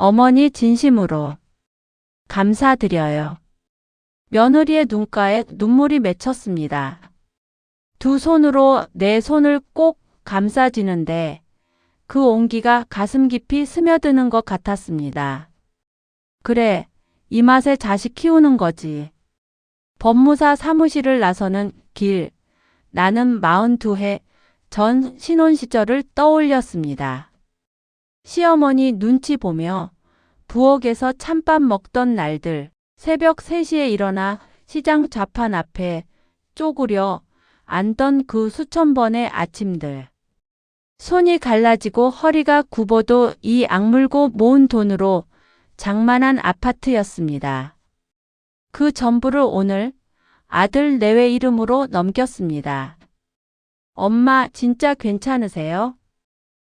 어머니 진심으로 감사드려요. 며느리의 눈가에 눈물이 맺혔습니다. 두 손으로 내 손을 꼭 감싸지는데 그 온기가 가슴 깊이 스며드는 것 같았습니다. 그래, 이 맛에 자식 키우는 거지. 법무사 사무실을 나서는 길, 나는 42해 전 신혼 시절을 떠올렸습니다. 시어머니 눈치 보며 부엌에서 찬밥 먹던 날들, 새벽 3시에 일어나 시장 좌판 앞에 쪼그려 앉던 그 수천 번의 아침들. 손이 갈라지고 허리가 굽어도 이 악물고 모은 돈으로 장만한 아파트였습니다. 그 전부를 오늘 아들 내외 이름으로 넘겼습니다. 엄마 진짜 괜찮으세요?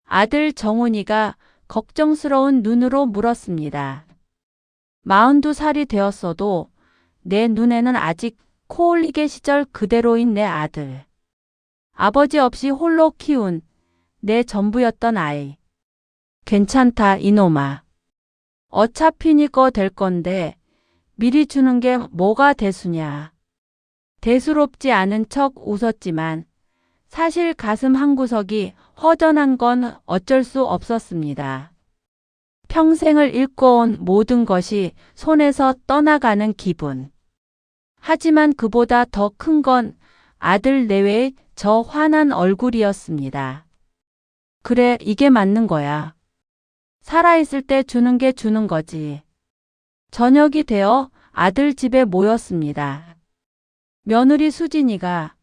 아들 정훈이가 걱정스러운 눈으로 물었습니다. 42살이 되었어도 내 눈에는 아직 코올리게 시절 그대로인 내 아들. 아버지 없이 홀로 키운 내 전부였던 아이. 괜찮다 이놈아. 어차피 니 거 될 건데 미리 주는 게 뭐가 대수냐. 대수롭지 않은 척 웃었지만 사실 가슴 한구석이 허전한 건 어쩔 수 없었습니다. 평생을 일궈온 모든 것이 손에서 떠나가는 기분. 하지만 그보다 더 큰 건 아들 내외의 저 환한 얼굴이었습니다. 그래, 이게 맞는 거야. 살아있을 때 주는 게 주는 거지. 저녁이 되어 아들 집에 모였습니다. 며느리 수진이가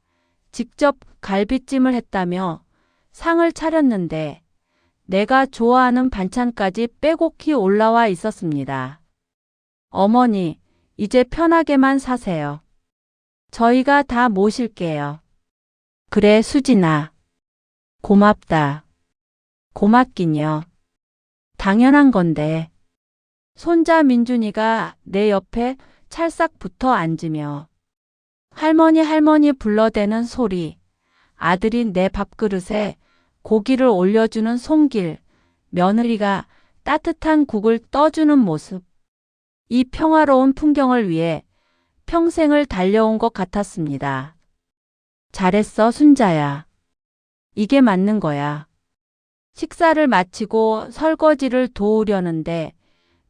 직접 갈비찜을 했다며 상을 차렸는데 내가 좋아하는 반찬까지 빼곡히 올라와 있었습니다. 어머니, 이제 편하게만 사세요. 저희가 다 모실게요. 그래, 수진아. 고맙다. 고맙긴요. 당연한 건데. 손자 민준이가 내 옆에 찰싹 붙어 앉으며 할머니 할머니 불러대는 소리, 아들이 내 밥그릇에 고기를 올려주는 손길, 며느리가 따뜻한 국을 떠주는 모습. 이 평화로운 풍경을 위해 평생을 달려온 것 같았습니다. 잘했어, 순자야. 이게 맞는 거야. 식사를 마치고 설거지를 도우려는데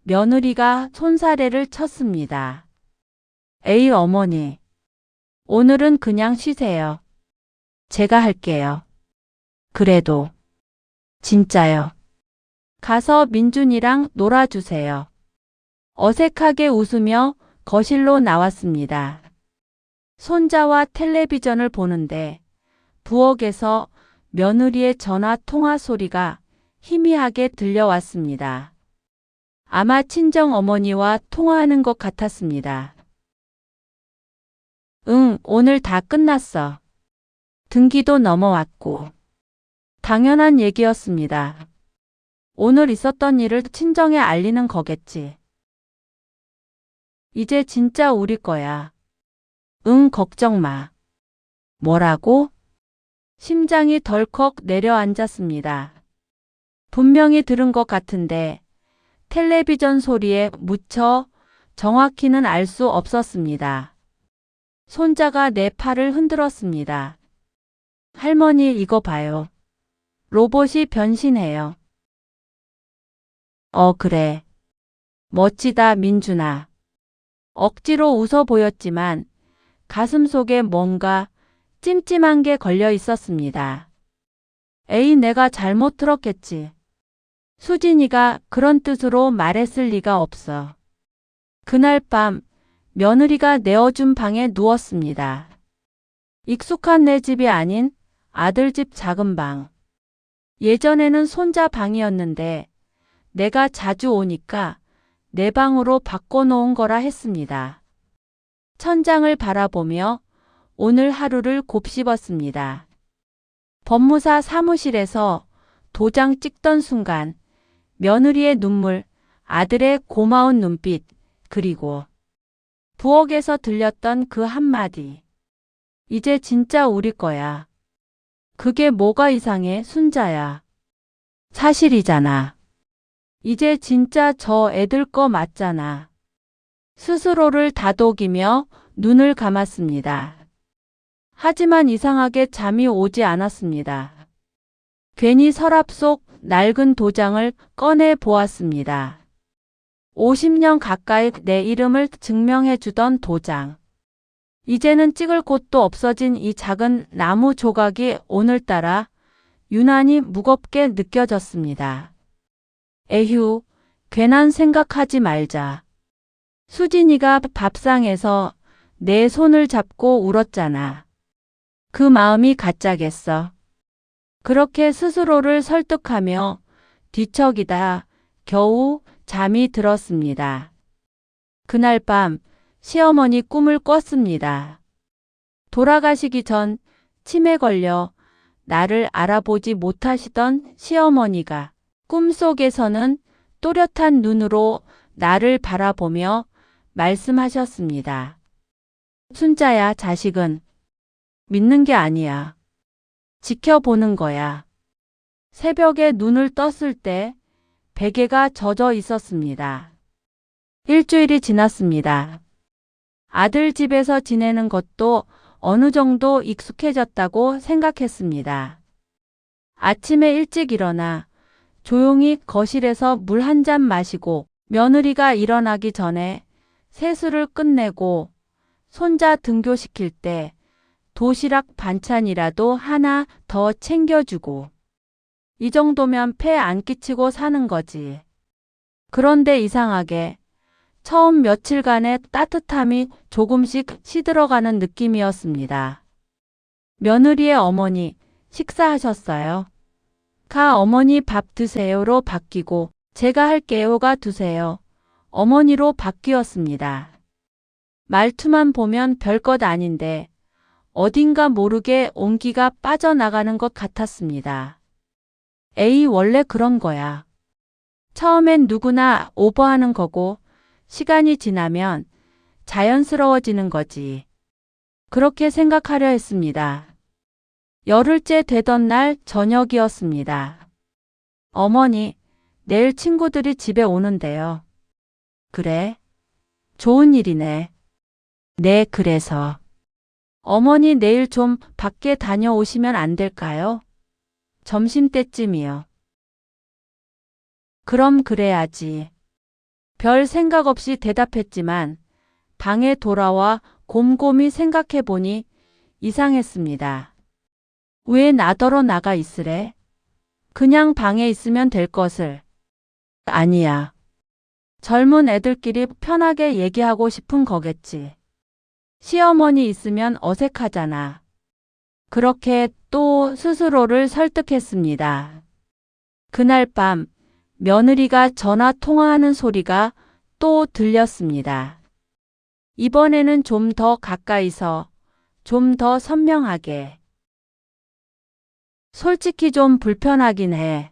며느리가 손사래를 쳤습니다. 에이 어머니, 오늘은 그냥 쉬세요. 제가 할게요. 그래도 진짜요. 가서 민준이랑 놀아주세요. 어색하게 웃으며 거실로 나왔습니다. 손자와 텔레비전을 보는데 부엌에서 며느리의 전화 통화 소리가 희미하게 들려왔습니다. 아마 친정 어머니와 통화하는 것 같았습니다. 응, 오늘 다 끝났어. 등기도 넘어왔고. 당연한 얘기였습니다. 오늘 있었던 일을 친정에 알리는 거겠지. 이제 진짜 우리 거야. 응, 걱정 마. 뭐라고? 심장이 덜컥 내려앉았습니다. 분명히 들은 것 같은데 텔레비전 소리에 묻혀 정확히는 알 수 없었습니다. 손자가 내 팔을 흔들었습니다. 할머니 이거 봐요. 로봇이 변신해요. 그래. 멋지다 민준아. 억지로 웃어 보였지만 가슴속에 뭔가 찜찜한 게 걸려 있었습니다. 에이 내가 잘못 들었겠지. 수진이가 그런 뜻으로 말했을 리가 없어. 그날 밤 며느리가 내어준 방에 누웠습니다. 익숙한 내 집이 아닌 아들 집 작은 방. 예전에는 손자 방이었는데 내가 자주 오니까 내 방으로 바꿔놓은 거라 했습니다. 천장을 바라보며 오늘 하루를 곱씹었습니다. 법무사 사무실에서 도장 찍던 순간 며느리의 눈물, 아들의 고마운 눈빛, 그리고 부엌에서 들렸던 그 한마디. 이제 진짜 우리 거야. 그게 뭐가 이상해, 순자야. 사실이잖아. 이제 진짜 저 애들 거 맞잖아. 스스로를 다독이며 눈을 감았습니다. 하지만 이상하게 잠이 오지 않았습니다. 괜히 서랍 속 낡은 도장을 꺼내 보았습니다. 50년 가까이 내 이름을 증명해 주던 도장. 이제는 찍을 곳도 없어진 이 작은 나무 조각이 오늘따라 유난히 무겁게 느껴졌습니다. 에휴, 괜한 생각하지 말자. 수진이가 밥상에서 내 손을 잡고 울었잖아. 그 마음이 가짜겠어. 그렇게 스스로를 설득하며 뒤척이다 겨우 잠이 들었습니다. 그날 밤 시어머니 꿈을 꿨습니다. 돌아가시기 전 치매 걸려 나를 알아보지 못하시던 시어머니가 꿈속에서는 또렷한 눈으로 나를 바라보며 말씀하셨습니다. 순자야, 자식은 믿는 게 아니야. 지켜보는 거야. 새벽에 눈을 떴을 때 베개가 젖어 있었습니다. 일주일이 지났습니다. 아들 집에서 지내는 것도 어느 정도 익숙해졌다고 생각했습니다. 아침에 일찍 일어나 조용히 거실에서 물 한 잔 마시고 며느리가 일어나기 전에 세수를 끝내고 손자 등교시킬 때 도시락 반찬이라도 하나 더 챙겨주고 이 정도면 폐 안 끼치고 사는 거지. 그런데 이상하게 처음 며칠간의 따뜻함이 조금씩 시들어가는 느낌이었습니다. 며느리의 어머니, 식사하셨어요? 가 어머니 밥 드세요로 바뀌고 제가 할게요가 두세요. 어머니로 바뀌었습니다. 말투만 보면 별것 아닌데 어딘가 모르게 온기가 빠져나가는 것 같았습니다. 에이, 원래 그런 거야. 처음엔 누구나 오버하는 거고 시간이 지나면 자연스러워지는 거지. 그렇게 생각하려 했습니다. 열흘째 되던 날 저녁이었습니다. 어머니, 내일 친구들이 집에 오는데요. 그래? 좋은 일이네. 네, 그래서. 어머니 내일 좀 밖에 다녀오시면 안 될까요? 점심때쯤이요. 그럼 그래야지. 별 생각 없이 대답했지만 방에 돌아와 곰곰이 생각해보니 이상했습니다. 왜 나더러 나가 있으래? 그냥 방에 있으면 될 것을. 아니야. 젊은 애들끼리 편하게 얘기하고 싶은 거겠지. 시어머니 있으면 어색하잖아. 그렇게 또 스스로를 설득했습니다. 그날 밤 며느리가 전화 통화하는 소리가 또 들렸습니다. 이번에는 좀 더 가까이서, 좀 더 선명하게. 솔직히 좀 불편하긴 해.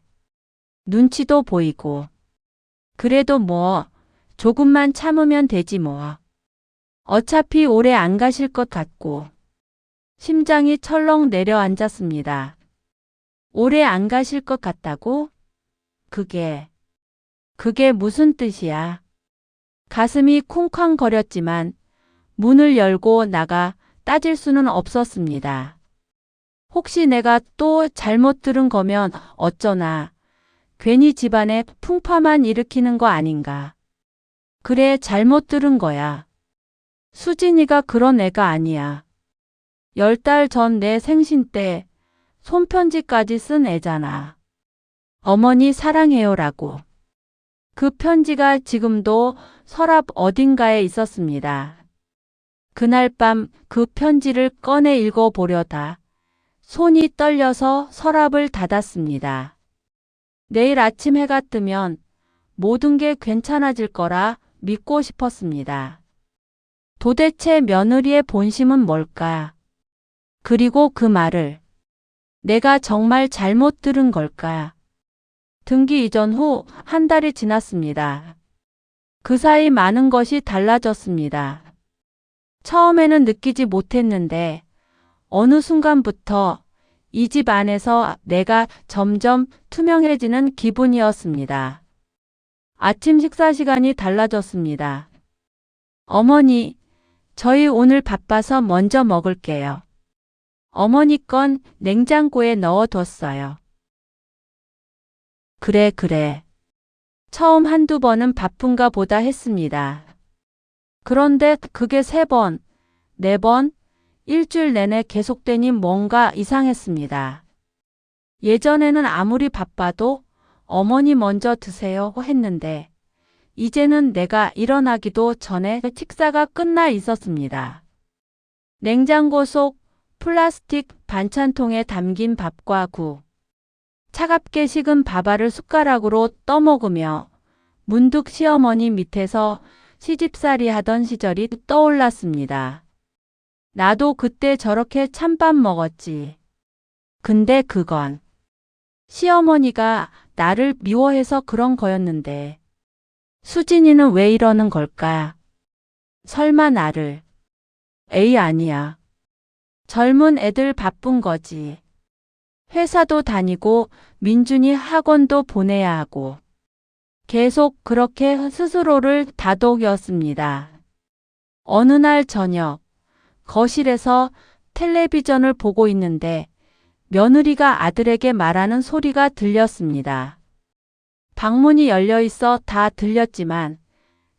눈치도 보이고. 그래도 뭐, 조금만 참으면 되지 뭐. 어차피 오래 안 가실 것 같고. 심장이 철렁 내려앉았습니다. 오래 안 가실 것 같다고? 그게 무슨 뜻이야? 가슴이 쿵쾅거렸지만 문을 열고 나가 따질 수는 없었습니다. 혹시 내가 또 잘못 들은 거면 어쩌나. 괜히 집안에 풍파만 일으키는 거 아닌가. 그래, 잘못 들은 거야. 수진이가 그런 애가 아니야. 10달 전 내 생신 때 손편지까지 쓴 애잖아. 어머니 사랑해요라고. 그 편지가 지금도 서랍 어딘가에 있었습니다. 그날 밤 그 편지를 꺼내 읽어보려다 손이 떨려서 서랍을 닫았습니다. 내일 아침 해가 뜨면 모든 게 괜찮아질 거라 믿고 싶었습니다. 도대체 며느리의 본심은 뭘까? 그리고 그 말을 내가 정말 잘못 들은 걸까? 등기 이전 후 한 달이 지났습니다. 그 사이 많은 것이 달라졌습니다. 처음에는 느끼지 못했는데 어느 순간부터 이 집 안에서 내가 점점 투명해지는 기분이었습니다. 아침 식사 시간이 달라졌습니다. 어머니, 저희 오늘 바빠서 먼저 먹을게요. 어머니 건 냉장고에 넣어뒀어요. 그래. 처음 한두 번은 바쁜가 보다 했습니다. 그런데 그게 3번, 4번, 일주일 내내 계속되니 뭔가 이상했습니다. 예전에는 아무리 바빠도 어머니 먼저 드세요 했는데 이제는 내가 일어나기도 전에 식사가 끝나 있었습니다. 냉장고 속 플라스틱 반찬통에 담긴 밥과 국, 차갑게 식은 밥알을 숟가락으로 떠먹으며 문득 시어머니 밑에서 시집살이 하던 시절이 떠올랐습니다. 나도 그때 저렇게 찬밥 먹었지. 근데 그건 시어머니가 나를 미워해서 그런 거였는데 수진이는 왜 이러는 걸까? 설마 나를. 에이 아니야. 젊은 애들 바쁜 거지. 회사도 다니고 민준이 학원도 보내야 하고 계속 그렇게 스스로를 다독였습니다. 어느 날 저녁 거실에서 텔레비전을 보고 있는데 며느리가 아들에게 말하는 소리가 들렸습니다. 방문이 열려 있어 다 들렸지만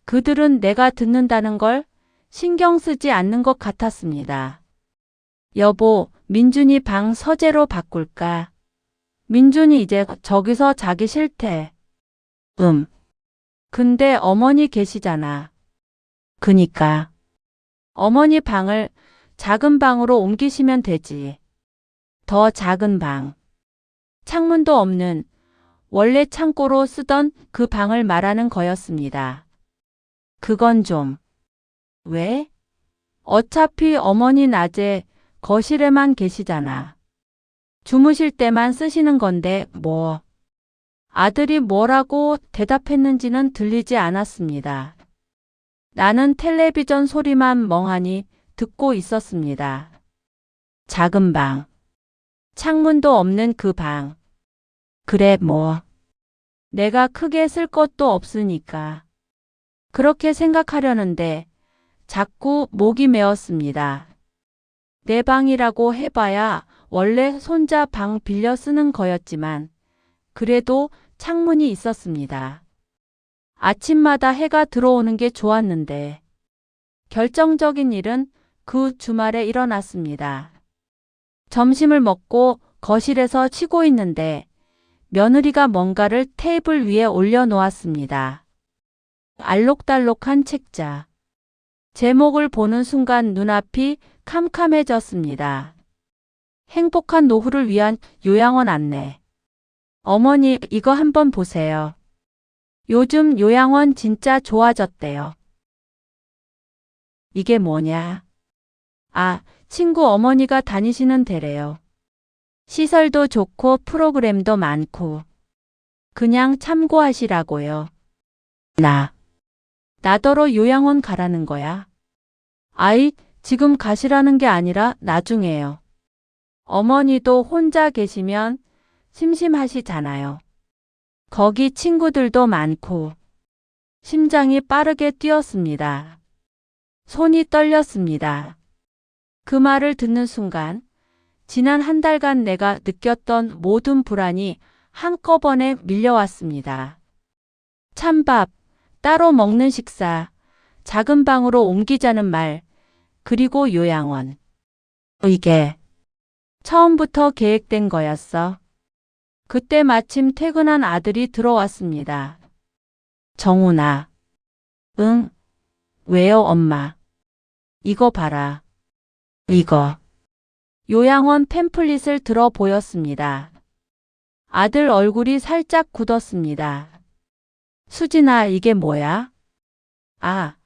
그들은 내가 듣는다는 걸 신경 쓰지 않는 것 같았습니다. 여보, 민준이 방 서재로 바꿀까? 민준이 이제 저기서 자기 싫대. 근데 어머니 계시잖아. 그니까. 어머니 방을 작은 방으로 옮기시면 되지. 더 작은 방. 창문도 없는 원래 창고로 쓰던 그 방을 말하는 거였습니다. 그건 좀. 왜? 어차피 어머니 낮에 거실에만 계시잖아. 주무실 때만 쓰시는 건데 뭐. 아들이 뭐라고 대답했는지는 들리지 않았습니다. 나는 텔레비전 소리만 멍하니 듣고 있었습니다. 작은 방. 창문도 없는 그 방. 그래 뭐. 내가 크게 쓸 것도 없으니까. 그렇게 생각하려는데 자꾸 목이 메었습니다. 내 방이라고 해봐야 원래 손자 방 빌려 쓰는 거였지만 그래도 창문이 있었습니다. 아침마다 해가 들어오는 게 좋았는데 결정적인 일은 그 주말에 일어났습니다. 점심을 먹고 거실에서 쉬고 있는데 며느리가 뭔가를 테이블 위에 올려놓았습니다. 알록달록한 책자. 제목을 보는 순간 눈앞이 캄캄해졌습니다. 행복한 노후를 위한 요양원 안내. 어머니, 이거 한번 보세요. 요즘 요양원 진짜 좋아졌대요. 이게 뭐냐? 아, 친구 어머니가 다니시는 데래요. 시설도 좋고 프로그램도 많고. 그냥 참고하시라고요. 나더러 요양원 가라는 거야. 아이, 지금 가시라는 게 아니라 나중에요. 어머니도 혼자 계시면 심심하시잖아요. 거기 친구들도 많고. 심장이 빠르게 뛰었습니다. 손이 떨렸습니다. 그 말을 듣는 순간 지난 한 달간 내가 느꼈던 모든 불안이 한꺼번에 밀려왔습니다. 찬밥, 따로 먹는 식사, 작은 방으로 옮기자는 말, 그리고 요양원. 이게 처음부터 계획된 거였어. 그때 마침 퇴근한 아들이 들어왔습니다. 정훈아. 응? 왜요, 엄마? 이거 봐라. 이거. 요양원 팸플릿을 들어 보였습니다. 아들 얼굴이 살짝 굳었습니다. 수진아, 이게 뭐야? 아,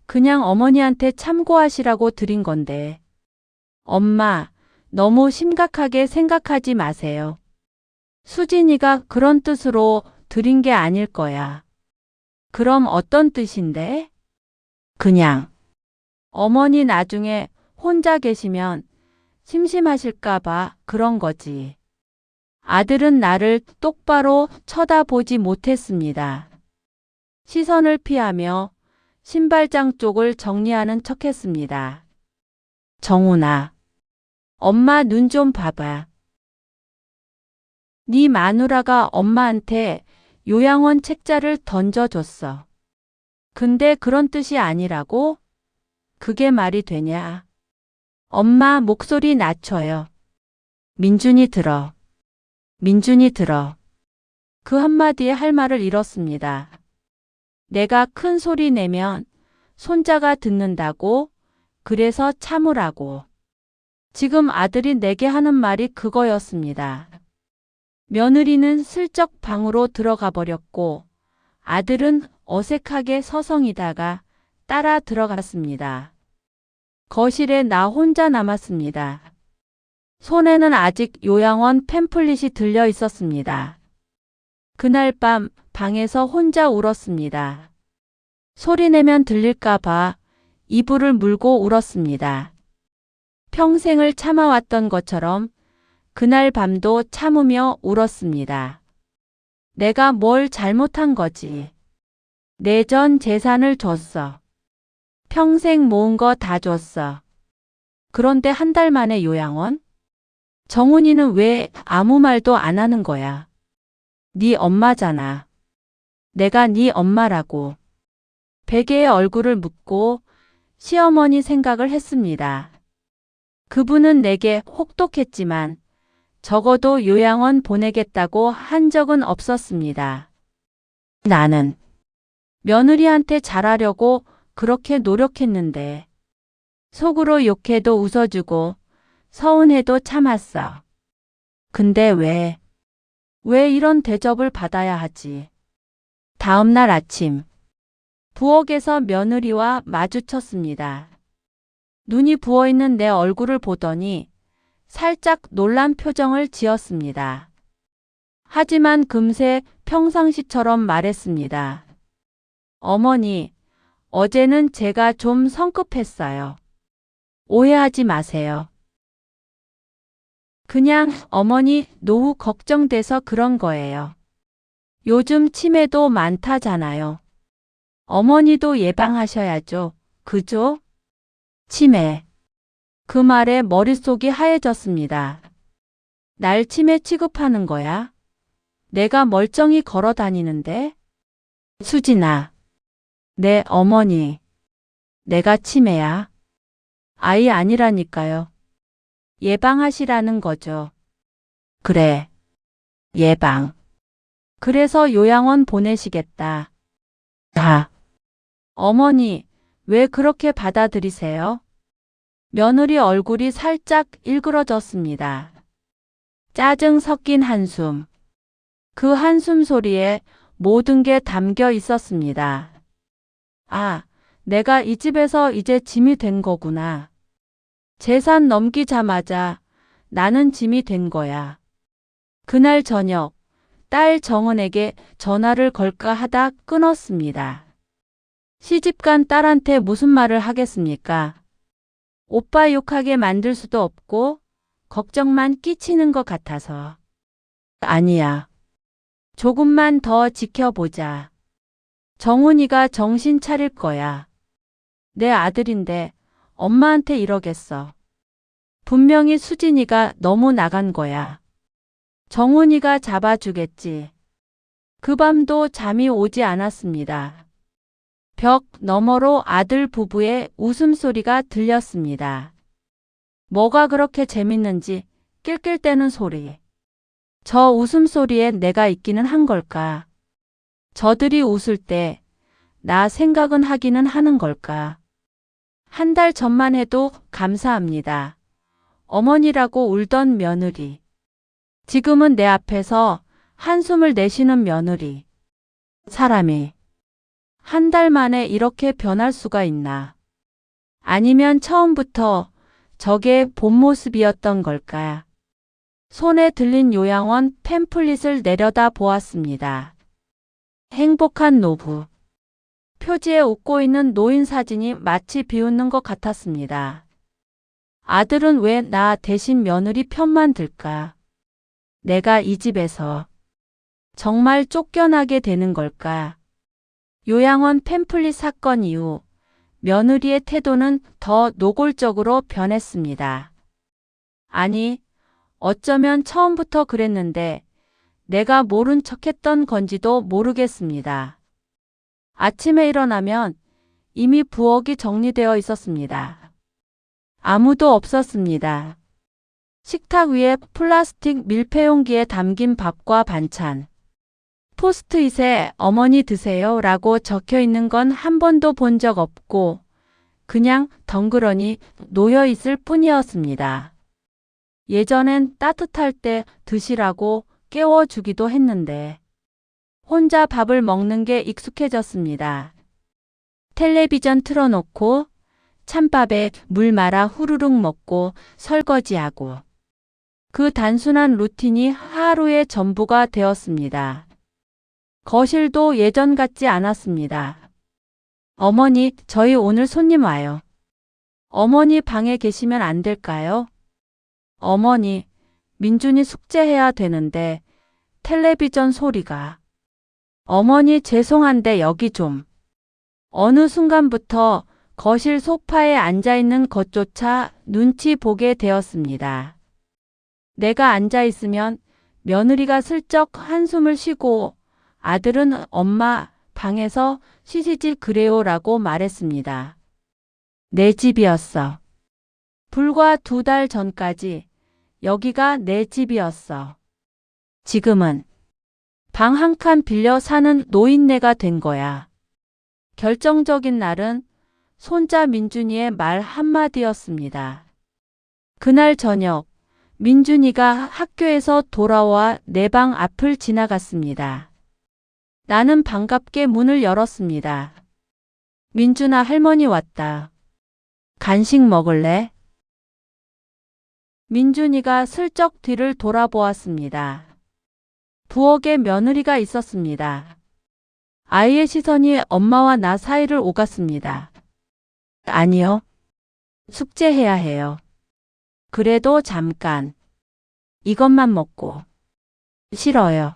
그냥 어머니한테 참고하시라고 드린 건데. 엄마, 너무 심각하게 생각하지 마세요. 수진이가 그런 뜻으로 드린 게 아닐 거야. 그럼 어떤 뜻인데? 그냥 어머니 나중에 혼자 계시면 심심하실까봐 그런 거지. 아들은 나를 똑바로 쳐다보지 못했습니다. 시선을 피하며 신발장 쪽을 정리하는 척했습니다. 정훈아, 엄마 눈 좀 봐봐. 네 마누라가 엄마한테 요양원 책자를 던져줬어. 근데 그런 뜻이 아니라고? 그게 말이 되냐? 엄마 목소리 낮춰요. 민준이 들어. 민준이 들어. 그 한마디에 할 말을 잃었습니다. 내가 큰 소리 내면 손자가 듣는다고, 그래서 참으라고. 지금 아들이 내게 하는 말이 그거였습니다. 며느리는 슬쩍 방으로 들어가 버렸고 아들은 어색하게 서성이다가 따라 들어갔습니다. 거실에 나 혼자 남았습니다. 손에는 아직 요양원 팸플릿이 들려 있었습니다. 그날 밤 방에서 혼자 울었습니다. 소리내면 들릴까봐 이불을 물고 울었습니다. 평생을 참아왔던 것처럼 그날 밤도 참으며 울었습니다. 내가 뭘 잘못한 거지. 내 전 재산을 줬어. 평생 모은 거 다 줬어. 그런데 한 달 만에 요양원? 정훈이는 왜 아무 말도 안 하는 거야? 네 엄마잖아. 내가 네 엄마라고. 베개에 얼굴을 묻고 시어머니 생각을 했습니다. 그분은 내게 혹독했지만 적어도 요양원 보내겠다고 한 적은 없었습니다. 나는 며느리한테 잘하려고 그렇게 노력했는데 속으로 욕해도 웃어주고 서운해도 참았어. 근데 왜 이런 대접을 받아야 하지? 다음 날 아침 부엌에서 며느리와 마주쳤습니다. 눈이 부어있는 내 얼굴을 보더니 살짝 놀란 표정을 지었습니다. 하지만 금세 평상시처럼 말했습니다. 어머니, 어제는 제가 좀 성급했어요. 오해하지 마세요. 그냥 어머니 노후 걱정돼서 그런 거예요. 요즘 치매도 많다잖아요. 어머니도 예방하셔야죠. 그죠? 치매. 그 말에 머릿속이 하얘졌습니다. 날 치매 취급하는 거야? 내가 멀쩡히 걸어 다니는데? 수진아. 내 어머니. 내가 치매야? 아이 아니라니까요. 예방하시라는 거죠. 그래. 예방. 그래서 요양원 보내시겠다. 다. 어머니, 왜 그렇게 받아들이세요? 며느리 얼굴이 살짝 일그러졌습니다. 짜증 섞인 한숨. 그 한숨 소리에 모든 게 담겨 있었습니다. 아, 내가 이 집에서 이제 짐이 된 거구나. 재산 넘기자마자 나는 짐이 된 거야. 그날 저녁 딸 정은에게 전화를 걸까 하다 끊었습니다. 시집간 딸한테 무슨 말을 하겠습니까? 오빠 욕하게 만들 수도 없고 걱정만 끼치는 것 같아서. 아니야. 조금만 더 지켜보자. 정훈이가 정신 차릴 거야. 내 아들인데 엄마한테 이러겠어. 분명히 수진이가 너무 나간 거야. 정훈이가 잡아주겠지. 그 밤도 잠이 오지 않았습니다. 벽 너머로 아들 부부의 웃음소리가 들렸습니다. 뭐가 그렇게 재밌는지 낄낄대는 소리. 저 웃음소리에 내가 있기는 한 걸까? 저들이 웃을 때 나 생각은 하기는 하는 걸까? 한 달 전만 해도 감사합니다. 어머니라고 울던 며느리. 지금은 내 앞에서 한숨을 내쉬는 며느리. 사람이 한 달 만에 이렇게 변할 수가 있나? 아니면 처음부터 저게 본 모습이었던 걸까? 손에 들린 요양원 팸플릿을 내려다 보았습니다. 행복한 노부. 표지에 웃고 있는 노인 사진이 마치 비웃는 것 같았습니다. 아들은 왜 나 대신 며느리 편만 들까? 내가 이 집에서 정말 쫓겨나게 되는 걸까? 요양원 팸플릿 사건 이후 며느리의 태도는 더 노골적으로 변했습니다. 아니, 어쩌면 처음부터 그랬는데 내가 모른 척했던 건지도 모르겠습니다. 아침에 일어나면 이미 부엌이 정리되어 있었습니다. 아무도 없었습니다. 식탁 위에 플라스틱 밀폐용기에 담긴 밥과 반찬. 포스트잇에 어머니 드세요 라고 적혀 있는 건 한 번도 본 적 없고 그냥 덩그러니 놓여 있을 뿐이었습니다. 예전엔 따뜻할 때 드시라고 깨워주기도 했는데 혼자 밥을 먹는 게 익숙해졌습니다. 텔레비전 틀어놓고 찬밥에 물 말아 후루룩 먹고 설거지하고 그 단순한 루틴이 하루의 전부가 되었습니다. 거실도 예전 같지 않았습니다. 어머니, 저희 오늘 손님 와요. 어머니 방에 계시면 안 될까요? 어머니, 민준이 숙제해야 되는데 텔레비전 소리가. 어머니 죄송한데 여기 좀. 어느 순간부터 거실 소파에 앉아있는 것조차 눈치 보게 되었습니다. 내가 앉아있으면 며느리가 슬쩍 한숨을 쉬고 아들은 엄마 방에서 쉬시지 그래요 라고 말했습니다. 내 집이었어. 불과 2달 전까지 여기가 내 집이었어. 지금은 방 한 칸 빌려 사는 노인네가 된 거야. 결정적인 날은 손자 민준이의 말 한마디였습니다. 그날 저녁 민준이가 학교에서 돌아와 내 방 앞을 지나갔습니다. 나는 반갑게 문을 열었습니다. 민준아, 할머니 왔다. 간식 먹을래? 민준이가 슬쩍 뒤를 돌아보았습니다. 부엌에 며느리가 있었습니다. 아이의 시선이 엄마와 나 사이를 오갔습니다. 아니요. 숙제해야 해요. 그래도 잠깐. 이것만 먹고. 싫어요.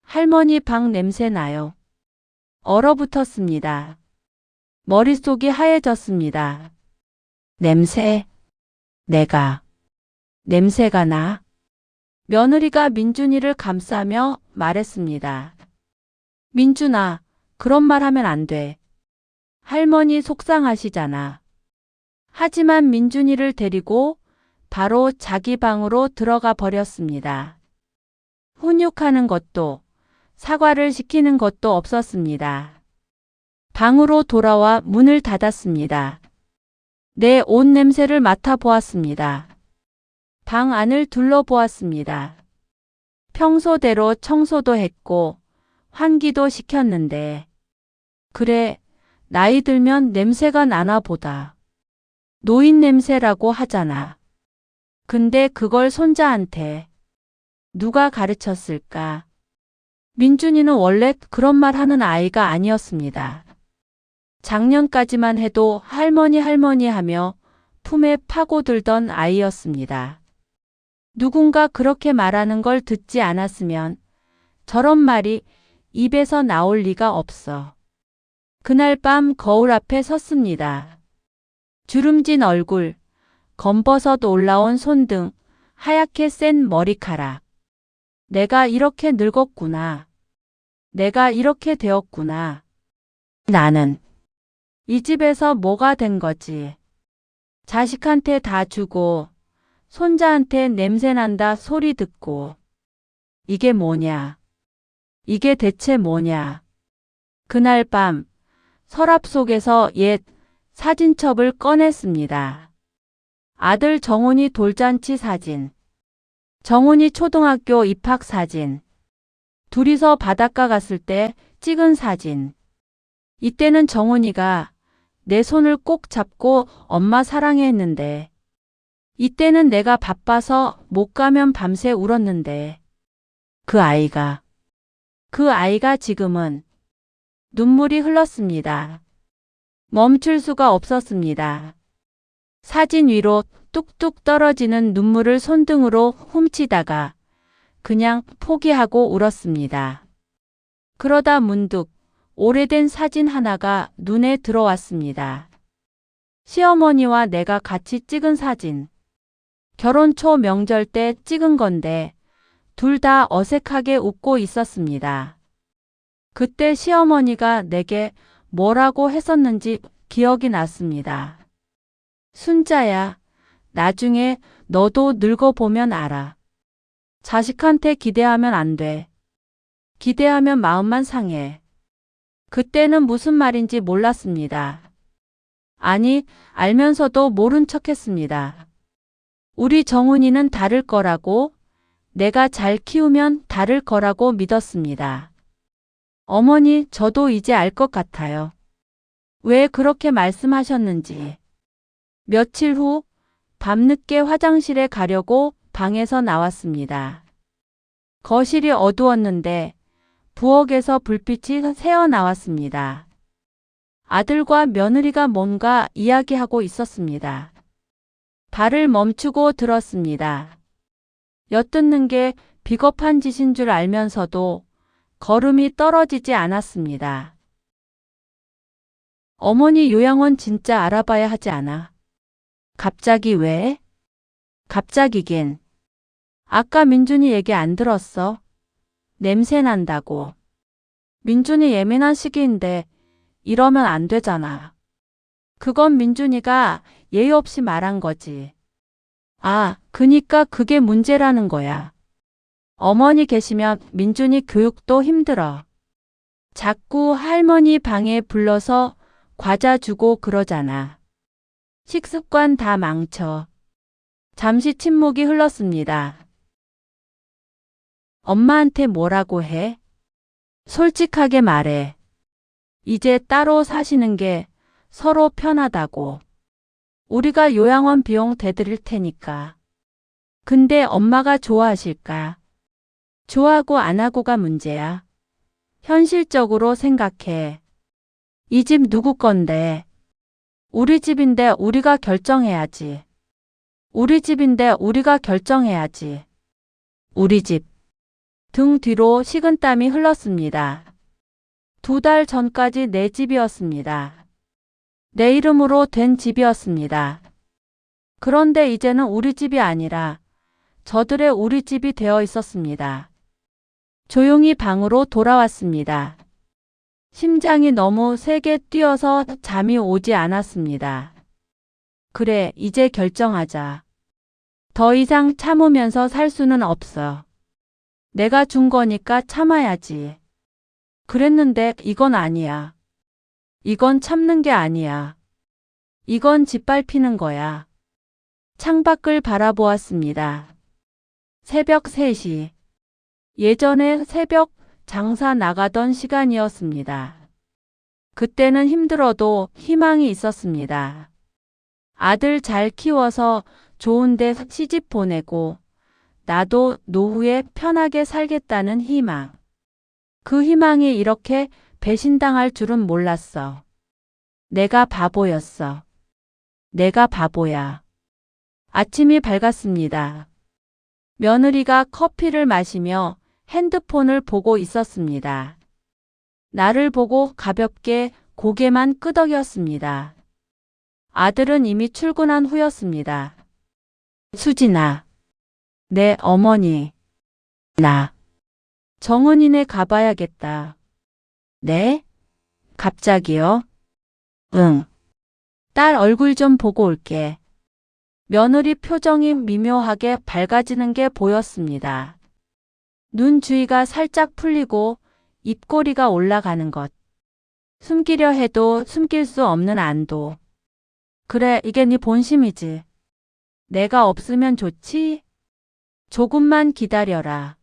할머니 방 냄새 나요. 얼어붙었습니다. 머릿속이 하얘졌습니다. 냄새? 내가. 냄새가 나? 며느리가 민준이를 감싸며 말했습니다. 민준아, 그런 말 하면 안 돼. 할머니 속상하시잖아. 하지만 민준이를 데리고 바로 자기 방으로 들어가 버렸습니다. 훈육하는 것도 사과를 시키는 것도 없었습니다. 방으로 돌아와 문을 닫았습니다. 내 옷 냄새를 맡아보았습니다. 방 안을 둘러보았습니다. 평소대로 청소도 했고 환기도 시켰는데 그래, 나이 들면 냄새가 나나 보다. 노인 냄새라고 하잖아. 근데 그걸 손자한테 누가 가르쳤을까? 민준이는 원래 그런 말 하는 아이가 아니었습니다. 작년까지만 해도 할머니 할머니 하며 품에 파고들던 아이였습니다. 누군가 그렇게 말하는 걸 듣지 않았으면 저런 말이 입에서 나올 리가 없어. 그날 밤 거울 앞에 섰습니다. 주름진 얼굴, 검버섯 올라온 손등, 하얗게 센 머리카락. 내가 이렇게 늙었구나. 내가 이렇게 되었구나. 나는 이 집에서 뭐가 된 거지? 자식한테 다 주고 손자한테 냄새난다 소리 듣고 이게 뭐냐? 이게 대체 뭐냐? 그날 밤 서랍 속에서 옛 사진첩을 꺼냈습니다. 아들 정훈이 돌잔치 사진, 정훈이 초등학교 입학 사진, 둘이서 바닷가 갔을 때 찍은 사진. 이때는 정훈이가 내 손을 꼭 잡고 엄마 사랑해 했는데 이때는 내가 바빠서 못 가면 밤새 울었는데 그 아이가 지금은 눈물이 흘렀습니다. 멈출 수가 없었습니다. 사진 위로 뚝뚝 떨어지는 눈물을 손등으로 훔치다가 그냥 포기하고 울었습니다. 그러다 문득 오래된 사진 하나가 눈에 들어왔습니다. 시어머니와 내가 같이 찍은 사진. 결혼 초 명절 때 찍은 건데 둘 다 어색하게 웃고 있었습니다. 그때 시어머니가 내게 뭐라고 했었는지 기억이 났습니다. 순자야, 나중에 너도 늙어보면 알아. 자식한테 기대하면 안 돼. 기대하면 마음만 상해. 그때는 무슨 말인지 몰랐습니다. 아니, 알면서도 모른 척 했습니다. 우리 정훈이는 다를 거라고, 내가 잘 키우면 다를 거라고 믿었습니다. 어머니, 저도 이제 알 것 같아요. 왜 그렇게 말씀하셨는지. 며칠 후 밤늦게 화장실에 가려고 방에서 나왔습니다. 거실이 어두웠는데 부엌에서 불빛이 새어 나왔습니다. 아들과 며느리가 뭔가 이야기하고 있었습니다. 발을 멈추고 들었습니다. 엿듣는 게 비겁한 짓인 줄 알면서도 걸음이 떨어지지 않았습니다. 어머니 요양원 진짜 알아봐야 하지 않아? 갑자기 왜? 갑자기긴. 아까 민준이 얘기 안 들었어? 냄새 난다고. 민준이 예민한 시기인데 이러면 안 되잖아. 그건 민준이가 예의 없이 말한 거지. 아, 그니까 그게 문제라는 거야. 어머니 계시면 민준이 교육도 힘들어. 자꾸 할머니 방에 불러서 과자 주고 그러잖아. 식습관 다 망쳐. 잠시 침묵이 흘렀습니다. 엄마한테 뭐라고 해? 솔직하게 말해. 이제 따로 사시는 게 서로 편하다고. 우리가 요양원 비용 대드릴 테니까. 근데 엄마가 좋아하실까? 좋아하고 안 하고가 문제야. 현실적으로 생각해. 이 집 누구 건데? 우리 집인데 우리가 결정해야지. 우리 집인데 우리가 결정해야지. 우리 집. 등 뒤로 식은땀이 흘렀습니다. 2달 전까지 내 집이었습니다. 내 이름으로 된 집이었습니다. 그런데 이제는 우리 집이 아니라 저들의 우리 집이 되어 있었습니다. 조용히 방으로 돌아왔습니다. 심장이 너무 세게 뛰어서 잠이 오지 않았습니다. 그래, 이제 결정하자. 더 이상 참으면서 살 수는 없어. 내가 준 거니까 참아야지. 그랬는데 이건 아니야. 이건 참는 게 아니야. 이건 짓밟히는 거야. 창밖을 바라보았습니다. 새벽 3시. 예전에 새벽 장사 나가던 시간이었습니다. 그때는 힘들어도 희망이 있었습니다. 아들 잘 키워서 좋은 데 시집 보내고 나도 노후에 편하게 살겠다는 희망. 그 희망이 이렇게 배신당할 줄은 몰랐어. 내가 바보였어. 내가 바보야. 아침이 밝았습니다. 며느리가 커피를 마시며 핸드폰을 보고 있었습니다. 나를 보고 가볍게 고개만 끄덕였습니다. 아들은 이미 출근한 후였습니다. 수진아. 네, 어머니. 나. 정은이네 가봐야겠다. 네? 갑자기요? 응. 딸 얼굴 좀 보고 올게. 며느리 표정이 미묘하게 밝아지는 게 보였습니다. 눈 주위가 살짝 풀리고 입꼬리가 올라가는 것. 숨기려 해도 숨길 수 없는 안도. 그래, 이게 네 본심이지. 내가 없으면 좋지? 조금만 기다려라.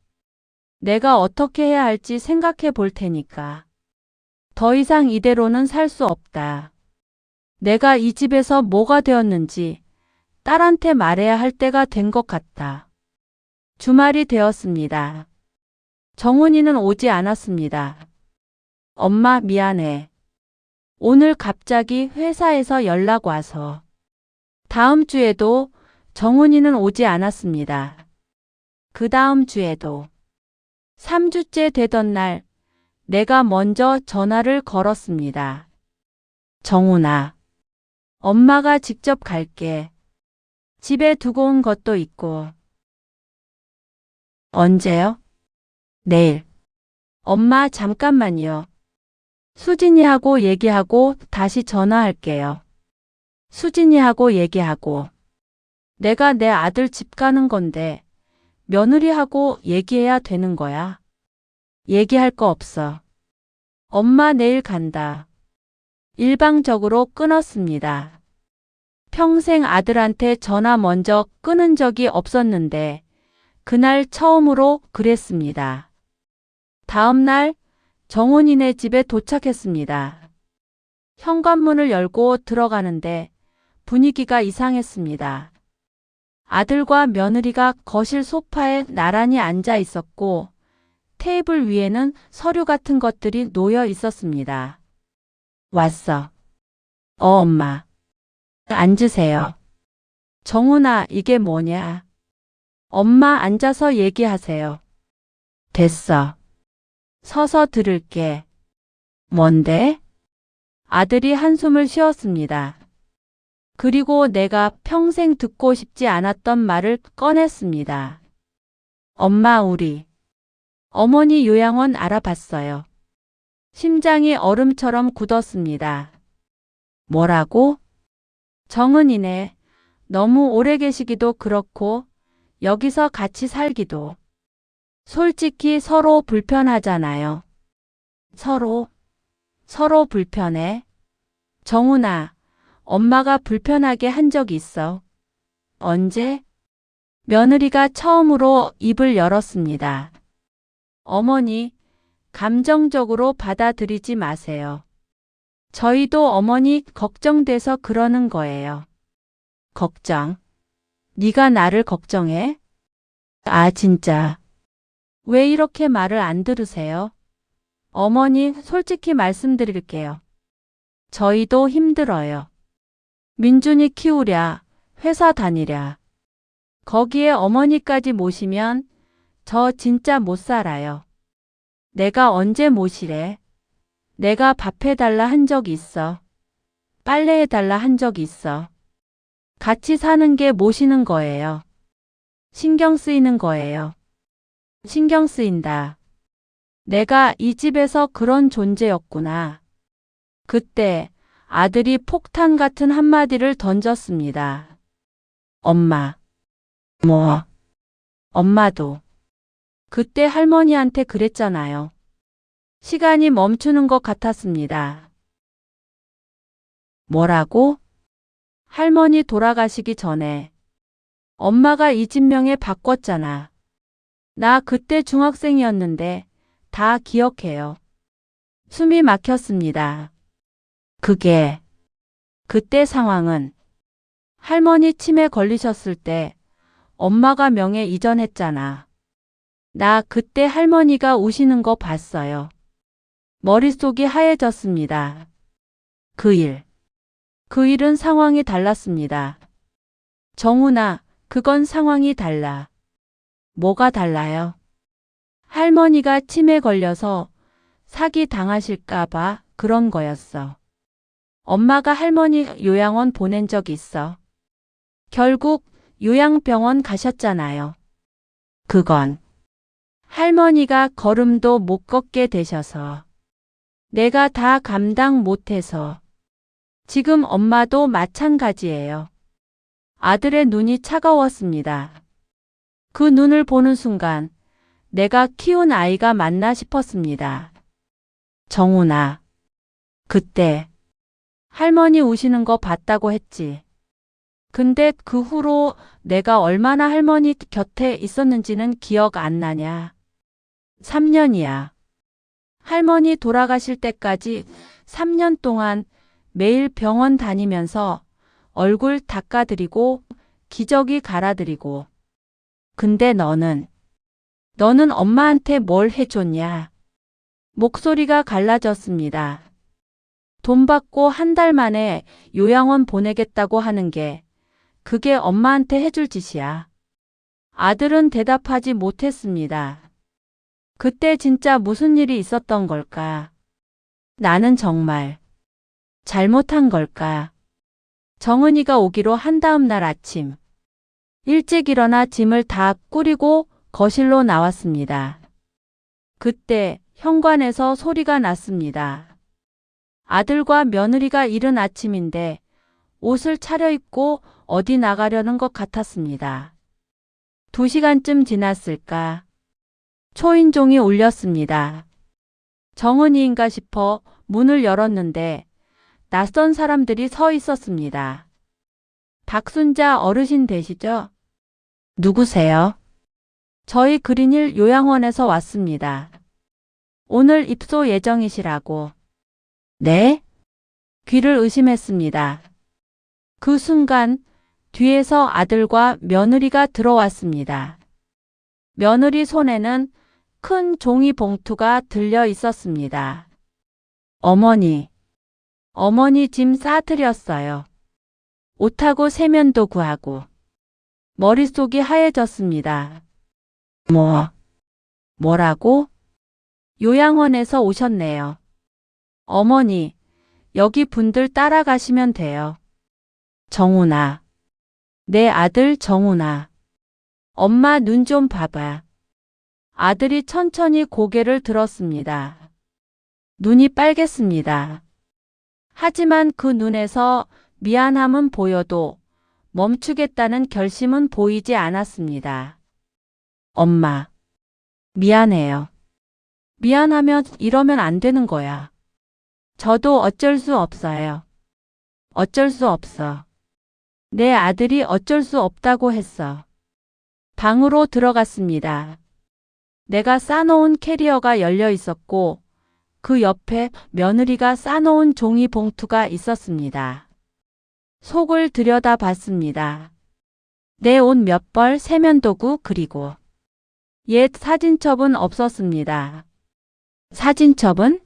내가 어떻게 해야 할지 생각해 볼 테니까. 더 이상 이대로는 살 수 없다. 내가 이 집에서 뭐가 되었는지 딸한테 말해야 할 때가 된 것 같다. 주말이 되었습니다. 정훈이는 오지 않았습니다. 엄마 미안해. 오늘 갑자기 회사에서 연락 와서. 다음 주에도 정훈이는 오지 않았습니다. 그 다음 주에도. 3주째 되던 날 내가 먼저 전화를 걸었습니다. 정훈아, 엄마가 직접 갈게. 집에 두고 온 것도 있고. 언제요? 내일. 엄마 잠깐만요. 수진이하고 얘기하고 다시 전화할게요. 수진이하고 얘기하고. 내가 내 아들 집 가는 건데 며느리하고 얘기해야 되는 거야. 얘기할 거 없어. 엄마 내일 간다. 일방적으로 끊었습니다. 평생 아들한테 전화 먼저 끊은 적이 없었는데 그날 처음으로 그랬습니다. 다음 날 정훈이네 집에 도착했습니다. 현관문을 열고 들어가는데 분위기가 이상했습니다. 아들과 며느리가 거실 소파에 나란히 앉아 있었고 테이블 위에는 서류 같은 것들이 놓여 있었습니다. 왔어. 엄마. 앉으세요. 정훈아, 이게 뭐냐? 엄마 앉아서 얘기하세요. 됐어. 서서 들을게. 뭔데? 아들이 한숨을 쉬었습니다. 그리고 내가 평생 듣고 싶지 않았던 말을 꺼냈습니다. 엄마, 우리 어머니 요양원 알아봤어요. 심장이 얼음처럼 굳었습니다. 뭐라고? 정은이네. 너무 오래 계시기도 그렇고 여기서 같이 살기도. 솔직히 서로 불편하잖아요. 서로 불편해? 정훈아, 엄마가 불편하게 한 적 있어. 언제? 며느리가 처음으로 입을 열었습니다. 어머니, 감정적으로 받아들이지 마세요. 저희도 어머니 걱정돼서 그러는 거예요. 걱정? 네가 나를 걱정해? 아, 진짜. 왜 이렇게 말을 안 들으세요? 어머니, 솔직히 말씀드릴게요. 저희도 힘들어요. 민준이 키우랴, 회사 다니랴. 거기에 어머니까지 모시면 저 진짜 못 살아요. 내가 언제 모시래? 내가 밥 해달라 한 적 있어. 빨래 해달라 한 적 있어. 같이 사는 게 모시는 거예요. 신경 쓰이는 거예요. 신경 쓰인다. 내가 이 집에서 그런 존재였구나. 그때 아들이 폭탄 같은 한마디를 던졌습니다. 엄마. 뭐? 엄마도. 그때 할머니한테 그랬잖아요. 시간이 멈추는 것 같았습니다. 뭐라고? 할머니 돌아가시기 전에 엄마가 이 집 명예 바꿨잖아. 나 그때 중학생이었는데 다 기억해요. 숨이 막혔습니다. 그때 상황은 할머니 치매 걸리셨을 때 엄마가 명예 이전했잖아. 나 그때 할머니가 우시는 거 봤어요. 머릿속이 하얘졌습니다. 그 일은 상황이 달랐습니다. 정훈아, 그건 상황이 달라. 뭐가 달라요? 할머니가 치매 걸려서 사기 당하실까봐 그런 거였어. 엄마가 할머니 요양원 보낸 적 있어. 결국 요양병원 가셨잖아요. 그건 할머니가 걸음도 못 걷게 되셔서. 내가 다 감당 못해서. 지금 엄마도 마찬가지예요. 아들의 눈이 차가웠습니다. 그 눈을 보는 순간 내가 키운 아이가 맞나 싶었습니다. 정훈아, 그때 할머니 우시는 거 봤다고 했지. 근데 그 후로 내가 얼마나 할머니 곁에 있었는지는 기억 안 나냐. 3년이야. 할머니 돌아가실 때까지 3년 동안 매일 병원 다니면서 얼굴 닦아드리고 기저귀 갈아드리고. 근데 너는 엄마한테 뭘 해줬냐? 목소리가 갈라졌습니다. 돈 받고 한 달 만에 요양원 보내겠다고 하는 게 그게 엄마한테 해줄 짓이야. 아들은 대답하지 못했습니다. 그때 진짜 무슨 일이 있었던 걸까? 나는 정말 잘못한 걸까? 정은이가 오기로 한 다음 날 아침, 일찍 일어나 짐을 다 꾸리고 거실로 나왔습니다. 그때 현관에서 소리가 났습니다. 아들과 며느리가 이른 아침인데 옷을 차려입고 어디 나가려는 것 같았습니다. 2시간쯤 지났을까? 초인종이 울렸습니다. 정은이인가 싶어 문을 열었는데 낯선 사람들이 서 있었습니다. 박순자 어르신 되시죠? 누구세요? 저희 그린힐 요양원에서 왔습니다. 오늘 입소 예정이시라고. 네? 귀를 의심했습니다. 그 순간 뒤에서 아들과 며느리가 들어왔습니다. 며느리 손에는 큰 종이 봉투가 들려 있었습니다. 어머니 짐 싸드렸어요. 옷하고 세면도 구하고. 머릿속이 하얘졌습니다. 뭐라고? 요양원에서 오셨네요. 어머니, 여기 분들 따라가시면 돼요. 정훈아. 내 아들 정훈아. 엄마 눈 좀 봐봐. 아들이 천천히 고개를 들었습니다. 눈이 빨갰습니다. 하지만 그 눈에서 미안함은 보여도 멈추겠다는 결심은 보이지 않았습니다. 엄마, 미안해요. 미안하면 이러면 안 되는 거야. 저도 어쩔 수 없어요. 어쩔 수 없어. 내 아들이 어쩔 수 없다고 했어. 방으로 들어갔습니다. 내가 싸놓은 캐리어가 열려 있었고 그 옆에 며느리가 싸놓은 종이 봉투가 있었습니다. 속을 들여다봤습니다. 내 옷 몇 벌, 세면도구 그리고 옛 사진첩은 없었습니다. 사진첩은?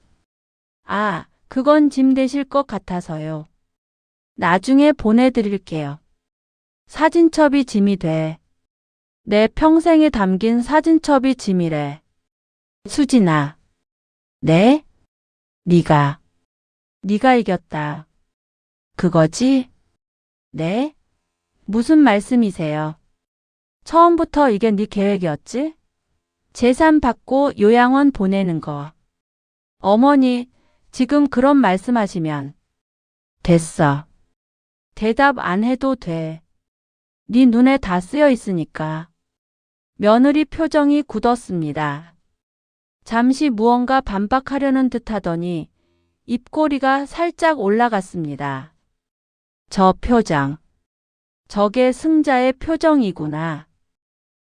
아, 그건 짐 되실 것 같아서요. 나중에 보내드릴게요. 사진첩이 짐이 돼. 내 평생에 담긴 사진첩이 짐이래. 수진아. 네? 네가 이겼다. 그거지? 네? 무슨 말씀이세요? 처음부터 이게 네 계획이었지? 재산 받고 요양원 보내는 거. 어머니, 지금 그런 말씀하시면 됐어. 대답 안 해도 돼. 네 눈에 다 쓰여 있으니까. 며느리 표정이 굳었습니다. 잠시 무언가 반박하려는 듯 하더니 입꼬리가 살짝 올라갔습니다. 저 표정. 저게 승자의 표정이구나.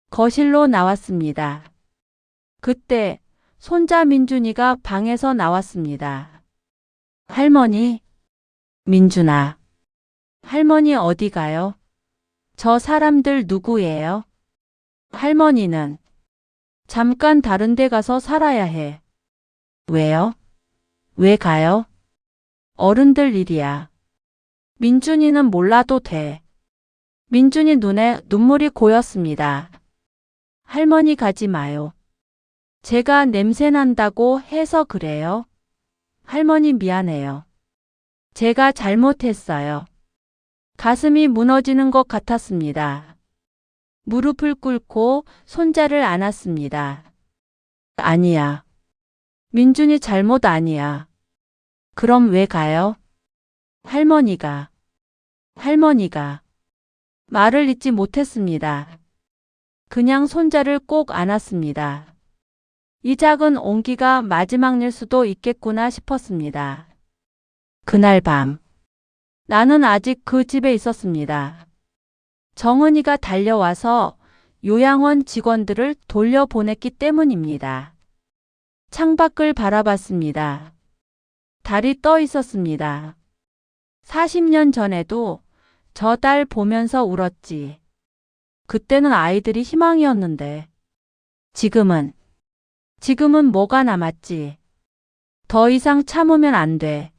거실로 나왔습니다. 그때 손자 민준이가 방에서 나왔습니다. 할머니, 민준아. 할머니 어디 가요? 저 사람들 누구예요? 할머니는 잠깐 다른 데 가서 살아야 해. 왜요? 왜 가요? 어른들 일이야. 민준이는 몰라도 돼. 민준이 눈에 눈물이 고였습니다. 할머니 가지 마요. 제가 냄새 난다고 해서 그래요. 할머니 미안해요. 제가 잘못했어요. 가슴이 무너지는 것 같았습니다. 무릎을 꿇고 손자를 안았습니다. 아니야. 민준이 잘못 아니야. 그럼 왜 가요? 할머니가. 말을 잇지 못했습니다. 그냥 손자를 꼭 안았습니다. 이 작은 온기가 마지막일 수도 있겠구나 싶었습니다. 그날 밤, 나는 아직 그 집에 있었습니다. 정은이가 달려와서 요양원 직원들을 돌려보냈기 때문입니다. 창밖을 바라봤습니다. 달이 떠 있었습니다. 40년 전에도 저 달 보면서 울었지. 그때는 아이들이 희망이었는데 지금은 뭐가 남았지. 더 이상 참으면 안 돼.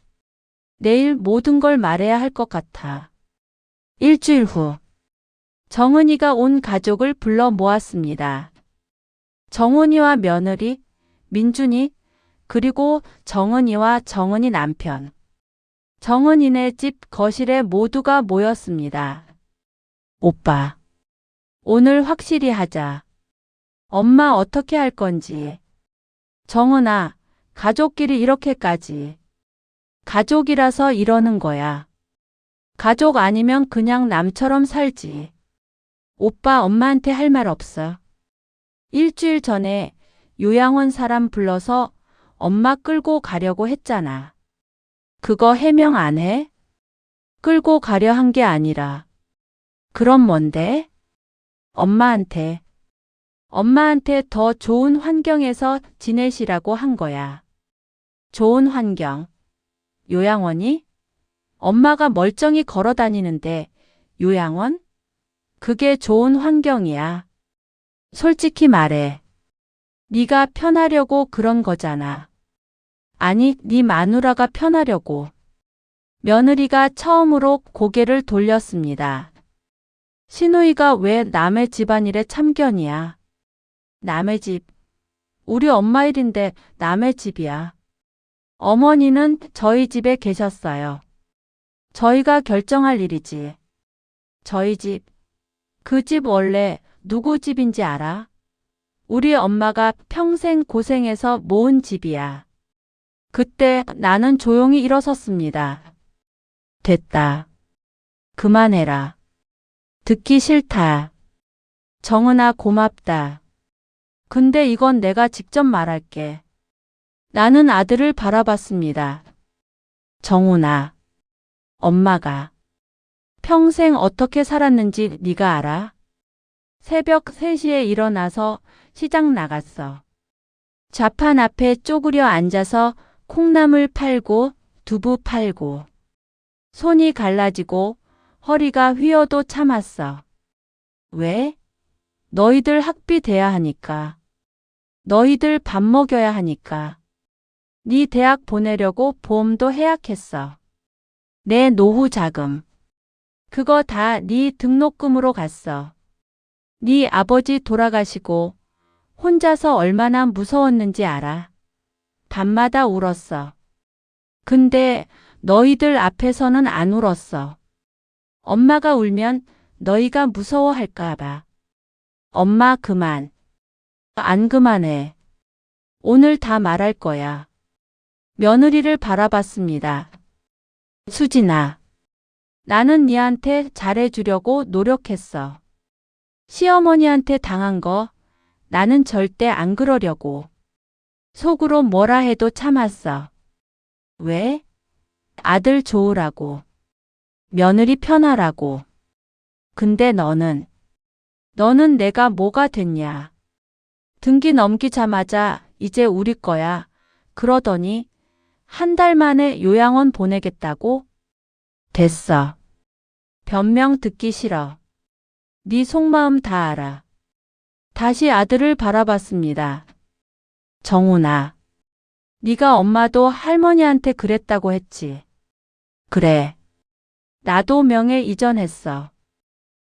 내일 모든 걸 말해야 할 것 같아. 일주일 후 정은이가 온 가족을 불러 모았습니다. 정훈이와 며느리, 민준이, 그리고 정은이와 정은이 남편. 정은이네 집 거실에 모두가 모였습니다. 오빠, 오늘 확실히 하자. 엄마 어떻게 할 건지. 정은아, 가족끼리 이렇게까지. 가족이라서 이러는 거야. 가족 아니면 그냥 남처럼 살지. 오빠 엄마한테 할 말 없어. 일주일 전에 요양원 사람 불러서 엄마 끌고 가려고 했잖아. 그거 해명 안 해? 끌고 가려 한 게 아니라. 그럼 뭔데? 엄마한테. 엄마한테 더 좋은 환경에서 지내시라고 한 거야. 좋은 환경. 요양원이? 엄마가 멀쩡히 걸어 다니는데 요양원? 그게 좋은 환경이야. 솔직히 말해. 네가 편하려고 그런 거잖아. 아니, 네 마누라가 편하려고. 며느리가 처음으로 고개를 돌렸습니다. 시누이가 왜 남의 집안일에 참견이야? 남의 집. 우리 엄마 일인데 남의 집이야. 어머니는 저희 집에 계셨어요. 저희가 결정할 일이지. 저희 집. 그 집 원래 누구 집인지 알아? 우리 엄마가 평생 고생해서 모은 집이야. 그때 나는 조용히 일어섰습니다. 됐다. 그만해라. 듣기 싫다. 정은아 고맙다. 근데 이건 내가 직접 말할게. 나는 아들을 바라봤습니다. 정훈아, 엄마가 평생 어떻게 살았는지 네가 알아? 새벽 3시에 일어나서 시장 나갔어. 좌판 앞에 쪼그려 앉아서 콩나물 팔고 두부 팔고 손이 갈라지고 허리가 휘어도 참았어. 왜? 너희들 학비 대야 하니까. 너희들 밥 먹여야 하니까. 네 대학 보내려고 보험도 해약했어. 내 노후 자금. 그거 다 네 등록금으로 갔어. 네 아버지 돌아가시고 혼자서 얼마나 무서웠는지 알아? 밤마다 울었어. 근데 너희들 앞에서는 안 울었어. 엄마가 울면 너희가 무서워할까 봐. 엄마 그만. 안 그만해. 오늘 다 말할 거야. 며느리를 바라봤습니다. 수진아, 나는 네한테 잘해주려고 노력했어. 시어머니한테 당한 거 나는 절대 안 그러려고. 속으로 뭐라 해도 참았어. 왜? 아들 좋으라고. 며느리 편하라고. 근데 너는 내가 뭐가 됐냐. 등기 넘기자마자 이제 우리 거야. 그러더니 한 달 만에 요양원 보내겠다고? 됐어. 변명 듣기 싫어. 네 속마음 다 알아. 다시 아들을 바라봤습니다. 정훈아, 네가 엄마도 할머니한테 그랬다고 했지. 그래. 나도 명예 이전했어.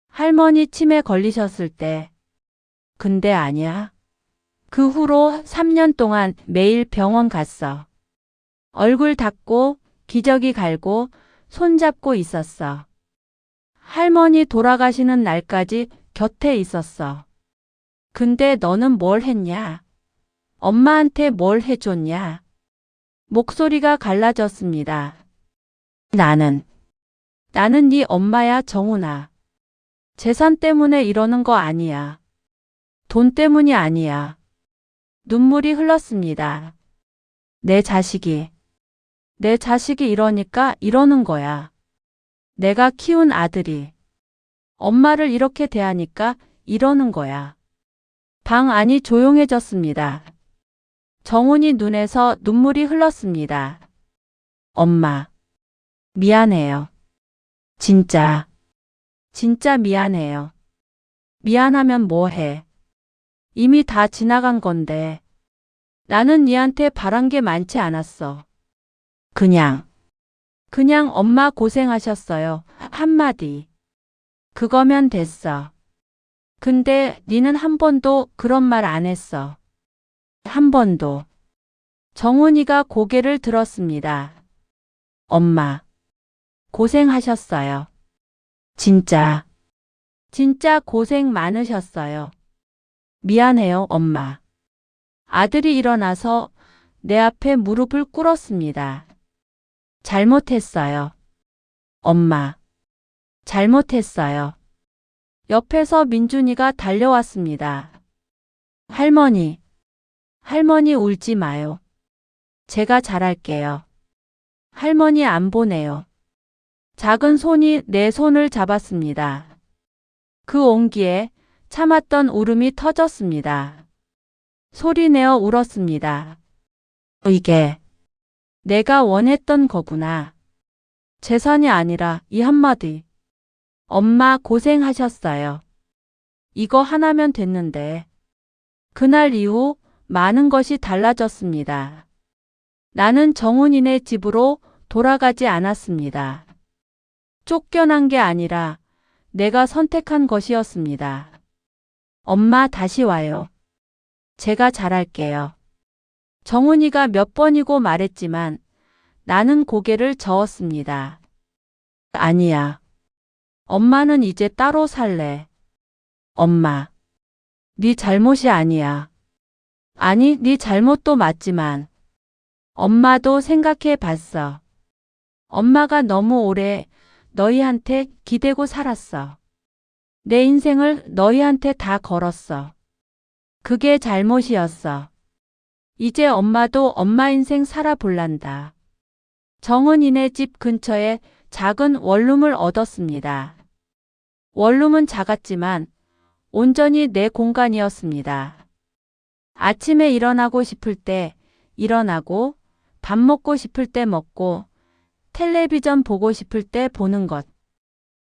할머니 치매 걸리셨을 때. 근데 아니야. 그 후로 3년 동안 매일 병원 갔어. 얼굴 닦고 기저귀 갈고 손잡고 있었어. 할머니 돌아가시는 날까지 곁에 있었어. 근데 너는 뭘 했냐? 엄마한테 뭘 해줬냐? 목소리가 갈라졌습니다. 나는 네 엄마야 정훈아. 재산 때문에 이러는 거 아니야. 돈 때문이 아니야. 눈물이 흘렀습니다. 내 자식이 이러니까 이러는 거야. 내가 키운 아들이 엄마를 이렇게 대하니까 이러는 거야. 방 안이 조용해졌습니다. 정훈이 눈에서 눈물이 흘렀습니다. 엄마, 미안해요. 진짜 미안해요. 미안하면 뭐해. 이미 다 지나간 건데. 나는 니한테 바란 게 많지 않았어. 그냥 엄마 고생하셨어요. 한마디. 그거면 됐어. 근데 니는 한 번도 그런 말 안 했어. 한 번도. 정훈이가 고개를 들었습니다. 엄마, 고생하셨어요. 진짜 고생 많으셨어요. 미안해요, 엄마. 아들이 일어나서 내 앞에 무릎을 꿇었습니다. 잘못했어요. 엄마, 잘못했어요. 옆에서 민준이가 달려왔습니다. 할머니, 할머니 울지 마요. 제가 잘할게요. 할머니 안 보내요. 작은 손이 내 손을 잡았습니다. 그 온기에 참았던 울음이 터졌습니다. 소리내어 울었습니다. 이게 내가 원했던 거구나. 재산이 아니라 이 한마디. 엄마 고생하셨어요. 이거 하나면 됐는데. 그날 이후 많은 것이 달라졌습니다. 나는 정훈이네 집으로 돌아가지 않았습니다. 쫓겨난 게 아니라 내가 선택한 것이었습니다. 엄마 다시 와요. 제가 잘할게요. 정훈이가 몇 번이고 말했지만 나는 고개를 저었습니다. 아니야. 엄마는 이제 따로 살래. 엄마, 네 잘못이 아니야. 아니, 네 잘못도 맞지만 엄마도 생각해 봤어. 엄마가 너무 오래 너희한테 기대고 살았어. 내 인생을 너희한테 다 걸었어. 그게 잘못이었어. 이제 엄마도 엄마 인생 살아볼란다. 정은이네 집 근처에 작은 원룸을 얻었습니다. 원룸은 작았지만 온전히 내 공간이었습니다. 아침에 일어나고 싶을 때 일어나고, 밥 먹고 싶을 때 먹고, 텔레비전 보고 싶을 때 보는 것.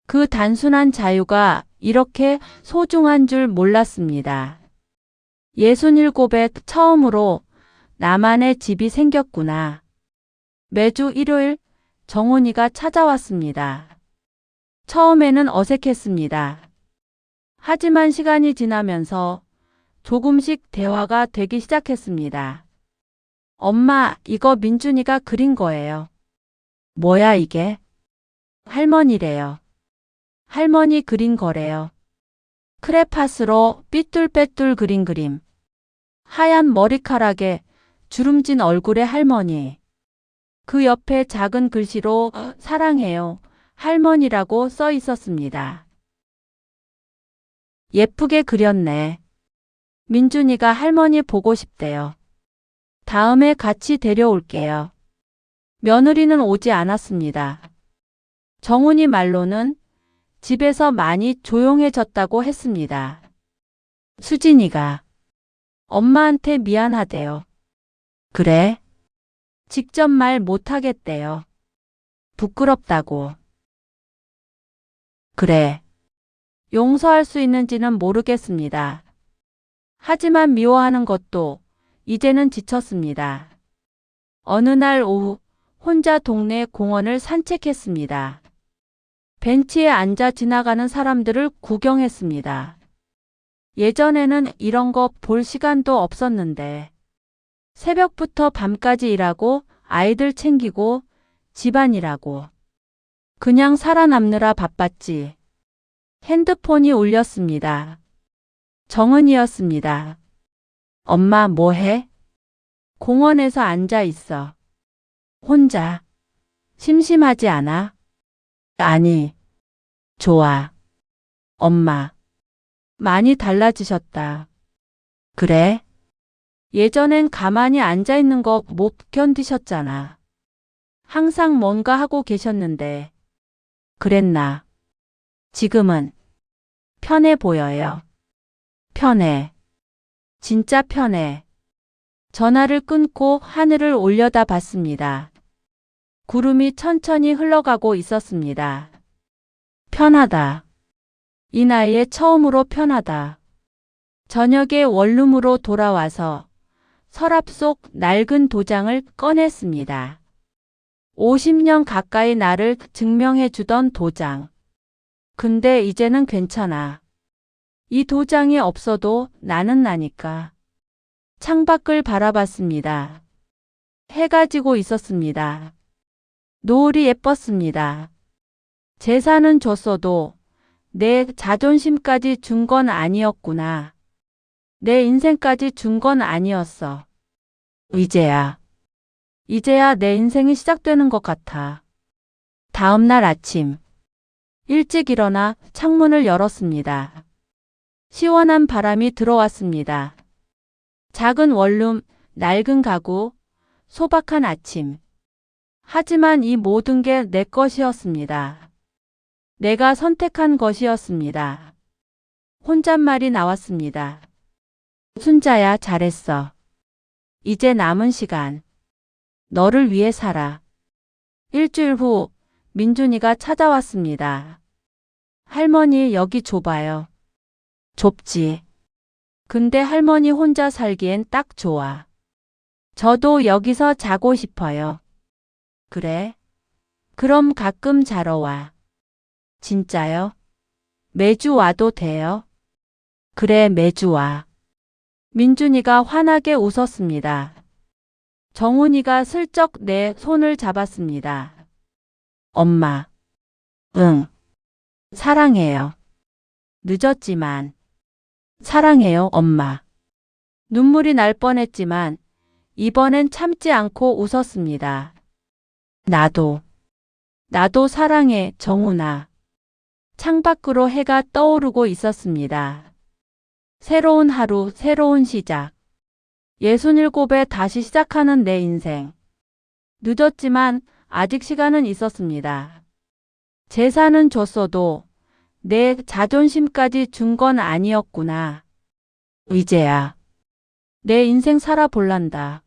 그 단순한 자유가 이렇게 소중한 줄 몰랐습니다. 67에 처음으로 나만의 집이 생겼구나. 매주 일요일 정훈이가 찾아왔습니다. 처음에는 어색했습니다. 하지만 시간이 지나면서 조금씩 대화가 되기 시작했습니다. 엄마, 이거 민준이가 그린 거예요. 뭐야 이게? 할머니래요. 할머니 그린 거래요. 크레파스로 삐뚤빼뚤 그린 그림. 하얀 머리카락에 주름진 얼굴의 할머니. 그 옆에 작은 글씨로 사랑해요. 할머니라고 써 있었습니다. 예쁘게 그렸네. 민준이가 할머니 보고 싶대요. 다음에 같이 데려올게요. 며느리는 오지 않았습니다. 정훈이 말로는 집에서 많이 조용해졌다고 했습니다. 수진이가 엄마한테 미안하대요. 그래? 직접 말 못하겠대요. 부끄럽다고. 그래. 용서할 수 있는지는 모르겠습니다. 하지만 미워하는 것도 이제는 지쳤습니다. 어느 날 오후 혼자 동네 공원을 산책했습니다. 벤치에 앉아 지나가는 사람들을 구경했습니다. 예전에는 이런 거 볼 시간도 없었는데 새벽부터 밤까지 일하고 아이들 챙기고 집안일하고 그냥 살아남느라 바빴지. 핸드폰이 울렸습니다. 정은이었습니다. 엄마 뭐해? 공원에서 앉아 있어. 혼자. 심심하지 않아? 아니. 좋아. 엄마. 많이 달라지셨다. 그래? 예전엔 가만히 앉아 있는 거 못 견디셨잖아. 항상 뭔가 하고 계셨는데. 그랬나? 지금은 편해 보여요. 편해. 진짜 편해. 전화를 끊고 하늘을 올려다 봤습니다. 구름이 천천히 흘러가고 있었습니다. 편하다. 이 나이에 처음으로 편하다. 저녁에 원룸으로 돌아와서 서랍 속 낡은 도장을 꺼냈습니다. 50년 가까이 나를 증명해 주던 도장. 근데 이제는 괜찮아. 이 도장이 없어도 나는 나니까. 창밖을 바라봤습니다. 해가 지고 있었습니다. 노을이 예뻤습니다. 재산은 줬어도 내 자존심까지 준 건 아니었구나. 내 인생까지 준 건 아니었어. 이제야 내 인생이 시작되는 것 같아. 다음 날 아침, 일찍 일어나 창문을 열었습니다. 시원한 바람이 들어왔습니다. 작은 원룸, 낡은 가구, 소박한 아침. 하지만 이 모든 게 내 것이었습니다. 내가 선택한 것이었습니다. 혼잣말이 나왔습니다. 순자야, 잘했어. 이제 남은 시간, 너를 위해 살아. 일주일 후, 민준이가 찾아왔습니다. 할머니, 여기 좁아요. 좁지. 근데 할머니 혼자 살기엔 딱 좋아. 저도 여기서 자고 싶어요. 그래? 그럼 가끔 자러 와. 진짜요? 매주 와도 돼요? 그래, 매주 와. 민준이가 환하게 웃었습니다. 정훈이가 슬쩍 내 손을 잡았습니다. 엄마. 응. 사랑해요. 늦었지만. 사랑해요, 엄마. 눈물이 날 뻔했지만 이번엔 참지 않고 웃었습니다. 나도 사랑해, 정훈아. 창밖으로 해가 떠오르고 있었습니다. 새로운 하루, 새로운 시작. 67에 다시 시작하는 내 인생. 늦었지만 아직 시간은 있었습니다. 재산은 줬어도 내 자존심까지 준 건 아니었구나. 이제야 내 인생 살아볼란다.